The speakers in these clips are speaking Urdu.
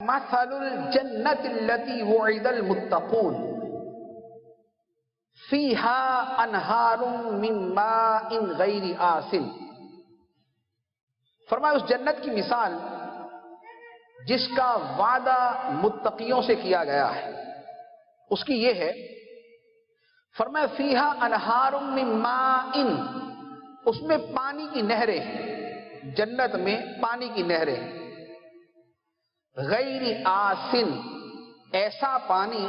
مثل الجنة التي وعد المتقون فيها انہار من ماء غیر آسن. فرمایا اس جنت کی مثال جس کا وعدہ متقیوں سے کیا گیا ہے اس کی یہ ہے. فرمایا فیہا انہار من ماء، اس میں پانی کی نہریں ہیں، جنت میں پانی کی نہریں ہیں. غیر آسن، ایسا پانی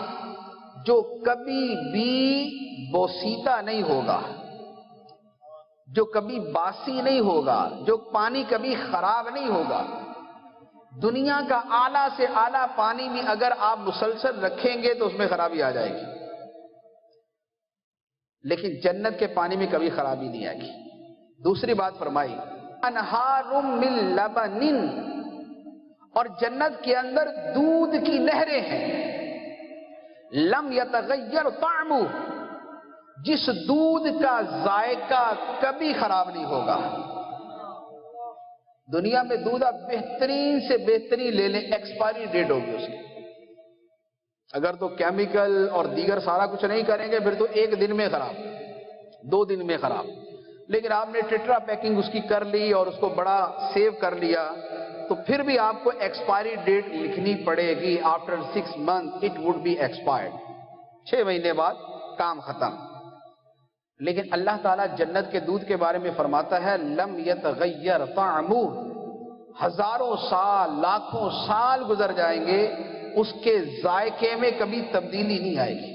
جو کبھی بھی بوسیدہ نہیں ہوگا، جو کبھی باسی نہیں ہوگا، جو پانی کبھی خراب نہیں ہوگا. دنیا کا اعلیٰ سے اعلیٰ پانی بھی اگر آپ مسلسل رکھیں گے تو اس میں خرابی آ جائے گی، لیکن جنت کے پانی میں کبھی خرابی نہیں آئے گی. دوسری بات فرمائی انہار من لبن، اور جنت کے اندر دودھ کی نہریں ہیں. لم یتغیر طعمہ، جس دودھ کا ذائقہ کبھی خراب نہیں ہوگا. دنیا میں دودھ آپ بہترین سے بہترین لے لیں، ایکسپائری ڈیٹ ہوگی اس کی. اگر تو کیمیکل اور دیگر سارا کچھ نہیں کریں گے پھر تو 1 دن میں خراب، 2 دن میں خراب. لیکن آپ نے ٹیٹرا پیکنگ اس کی کر لی اور اس کو بڑا سیو کر لیا تو پھر بھی آپ کو ایکسپائری ڈیٹ لکھنی پڑے گی. After 6 months it would be expired, 6 مہینے بعد کام ختم. لیکن اللہ تعالیٰ جنت کے دودھ کے بارے میں فرماتا ہے لم یتغیر طعمہ، ہزاروں سال لاکھوں سال گزر جائیں گے اس کے ذائقے میں کبھی تبدیلی نہیں آئے گی.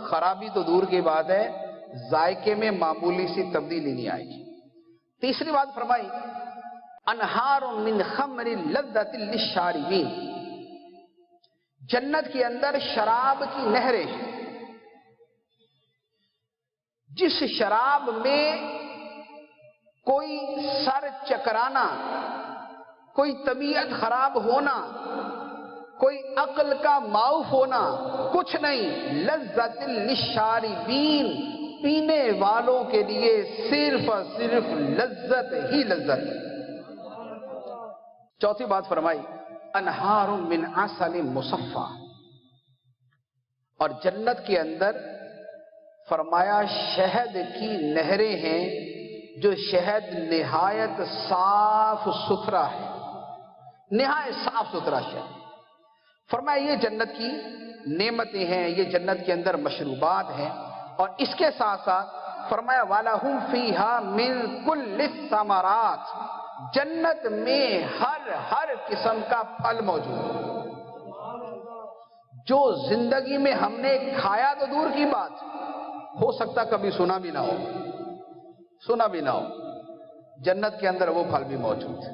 خرابی تو دور کی بات ہے، ذائقے میں معمولی سی تبدیلی نہیں آئے گی. تیسری بات فرمائی انہار من خمر لذۃ للشاربین، جنت کے اندر شراب کی نہریں ہیں. جس شراب میں کوئی سر چکرانا، کوئی طبیعت خراب ہونا، کوئی عقل کا معاف ہونا کچھ نہیں. لذۃ للشاربین، پینے والوں کے لیے صرف اور صرف لذت ہی لذت. چوتھی بات فرمائی انہار من عسل مصفی، اور جنت کے اندر فرمایا شہد کی نہریں ہیں جو شہد نہایت صاف ستھرا ہے، نہایت صاف ستھرا شہد. فرمایا یہ جنت کی نعمتیں ہیں، یہ جنت کے اندر مشروبات ہیں. اور اس کے ساتھ ساتھ فرمایا وَلَهُمْ فِيهَا مِن كُلِّ الثَّمَرَاتِ، جنت میں ہر قسم کا پھل موجود ہے. جو زندگی میں ہم نے کھایا تو دور کی بات، ہو سکتا کبھی سنا بھی نہ ہو، جنت کے اندر وہ پھل بھی موجود ہے.